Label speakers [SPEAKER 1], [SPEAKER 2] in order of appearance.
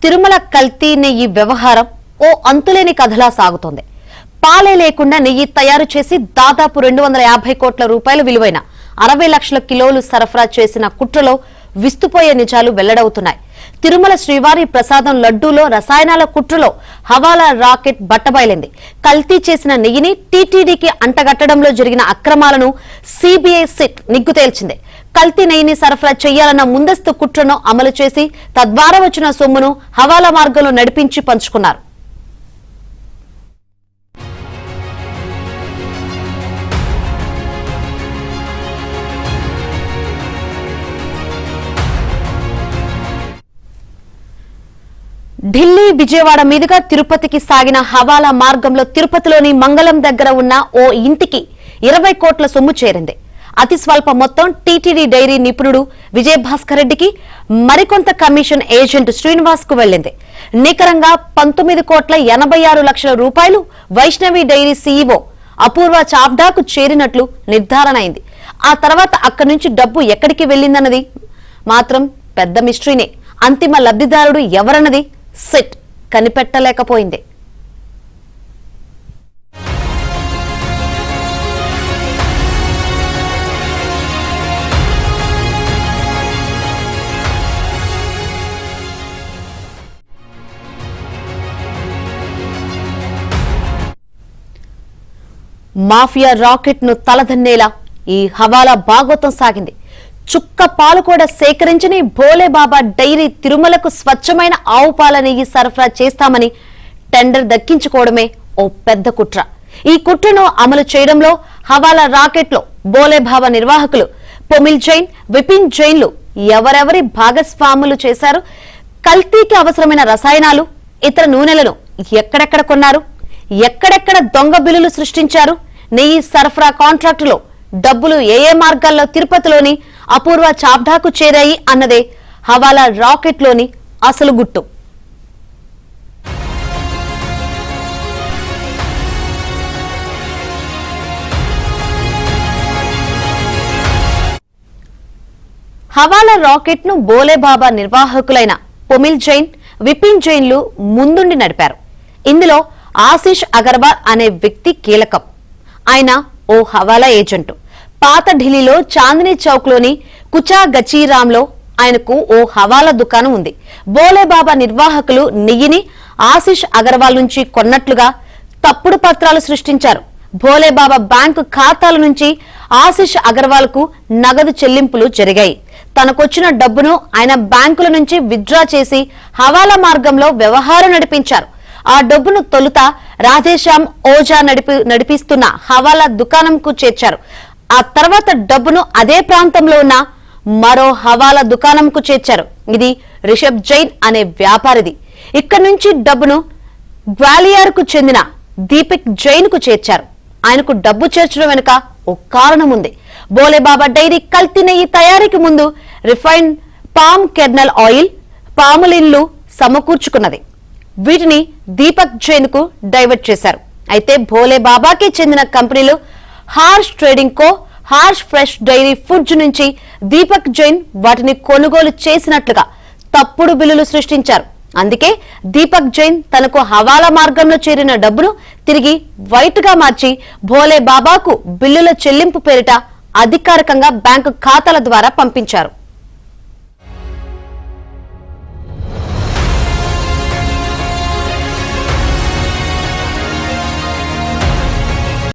[SPEAKER 1] తిరుమల కల్తీ నెయ్యి వ్యవహారం ఓ అంతులేని కథలా సాగుతోంది. పాలే లేకుండా నెయ్యి తయారు చేసి దాదాపు 250 కోట్ల రూపాయల విలువైన 60 లక్షల కిలోలు సరఫరా చేసిన కుట్రలో విస్తుపోయే నిజాలు వెల్లడవుతున్నాయి. తిరుమల శ్రీవారి ప్రసాదం లడ్డూలో రసాయనాల కుట్రలో హవాలా రాకెట్ బట్టబయలింది. కల్తీ చేసిన నెయ్యిని టీటీడీకి అంటగట్టడంలో జరిగిన అక్రమాలను సిబిఐ సిట్ నిగ్గు తేల్చింది. కల్తీ నెయ్యిని సరఫరా చేయాలన్న ముందస్తు కుట్రను అమలు చేసి తద్వారా వచ్చిన సొమ్మును హవాలా మార్గంలో నడిపించి పంచుకున్నారు. ఢిల్లీ విజయవాడ మీదుగా తిరుపతికి సాగిన హవాలా మార్గంలో తిరుపతిలోని మంగళం దగ్గర ఉన్న ఓ ఇంటికి 20 కోట్ల సొమ్ము చేరింది. అతి స్వల్ప మొత్తం టీటీడీ డైరీ నిపుణుడు విజయభాస్కర్ రెడ్డికి, మరికొంత కమిషన్ ఏజెంట్ శ్రీనివాస్ కు వెళ్లింది. నికరంగా 19 కోట్ల 86 లక్షల రూపాయలు వైష్ణవి డైరీ సీఈఓ అపూర్వ చావ్డాకు చేరినట్లు నిర్ధారణ అయింది. ఆ తర్వాత అక్కడి నుంచి డబ్బు ఎక్కడికి వెళ్లిందన్నది మాత్రం పెద్ద మిస్టరీనే. అంతిమ లబ్ధిదారుడు ఎవరన్నది సిట్ కనిపెట్టలేకపోయింది. మాఫియా రాకెట్ ను తలదన్నేలా ఈ హవాలా భాగోతం సాగింది. చుక్క పాలు కూడా సేకరించని భోలేబాబా డైరీ తిరుమలకు స్వచ్ఛమైన ఆవు పాల నెయ్యి సరఫరా చేస్తామని టెండర్ దక్కించుకోవడమే ఓ పెద్ద కుట్ర. ఈ కుట్రను అమలు చేయడంలో హవాలా రాకెట్ లో భోలేబాబా నిర్వాహకులు పొమిల్ జైన్, విపిన్ జైన్లు ఎవరెవరి భాగస్వాములు చేశారు, కల్తీకి అవసరమైన రసాయనాలు, ఇతర నూనెలను ఎక్కడెక్కడ కొన్నారు, ఎక్కడెక్కడ దొంగ బిల్లులు సృష్టించారు, నెయ్యి సరఫరా కాంట్రాక్టులో డబ్బులు ఏ మార్గాల్లో తిరుపతిలోని అపూర్వ చావ్డాకు చేరాయి అన్నదే హవాలా రాకెట్ లోని అసలు గుట్టు. హవాలా రాకెట్ ను భోలేబాబా నిర్వాహకులైన పొమిల్ జైన్, విపిన్ జైన్లు ముందుండి నడిపారు. ఇందులో ఆశీష్ అగర్వాల్ అనే వ్యక్తి కీలకం. ఆయన ఓ హవాలా ఏజెంటు. పాత ఢిల్లీలో చాందినీ చౌక్ లోని కుచా గచీరాంలో ఆయనకు ఓ హవాలా దుకాణం ఉంది. భోలేబాబా నిర్వాహకులు నెయ్యిని ఆశీష్ అగర్వాల్ నుంచి కొన్నట్లుగా తప్పుడు పత్రాలు సృష్టించారు. భోలేబాబా బ్యాంకు ఖాతాల నుంచి ఆశీష్ అగర్వాల్ కు నగదు చెల్లింపులు జరిగాయి. తనకొచ్చిన డబ్బును ఆయన బ్యాంకుల నుంచి విత్డ్రా చేసి హవాలా మార్గంలో వ్యవహారం నడిపించారు. ఆ డబ్బును తొలుత రాధేశ్యామ్ ఓజా నడిపిస్తున్న హవాలా దుకాణంకు చేర్చారు. ఆ తర్వాత డబ్బును అదే ప్రాంతంలో ఉన్న మరో హవాలా దుకాణంకు చేర్చారు. ఇది రిషబ్ జైన్ అనే వ్యాపారిది. ఇక్కడి నుంచి డబ్బును గ్వాలియర్ కు చెందిన దీపక్ జైన్ కు చేర్చారు. ఆయనకు డబ్బు చేర్చడం వెనుక ఓ కారణం ఉంది. భోలేబాబా డైరీ కల్తీ నెయ్యి తయారీకి ముందు రిఫైన్డ్ పామ్ కెర్నల్ ఆయిల్, పాములిన్లు సమకూర్చుకున్నది. వీటిని దీపక్ జైన్ కు డైవర్ట్ చేశారు. అయితే భోలేబాబాకి చెందిన కంపెనీలు హార్ష్ ట్రేడింగ్ కో, హార్ష్ ఫ్రెష్ డైరీ ఫుడ్స్ నుంచి దీపక్ జైన్ వాటిని కొనుగోలు చేసినట్లుగా తప్పుడు బిల్లులు సృష్టించారు. అందుకే దీపక్ జైన్ తనకు హవాలా మార్గంలో చేరిన డబ్బును తిరిగి వైట్ గా మార్చి భోలేబాబాకు బిల్లుల చెల్లింపు పేరిట అధికారికంగా బ్యాంకు ఖాతాల ద్వారా పంపించారు.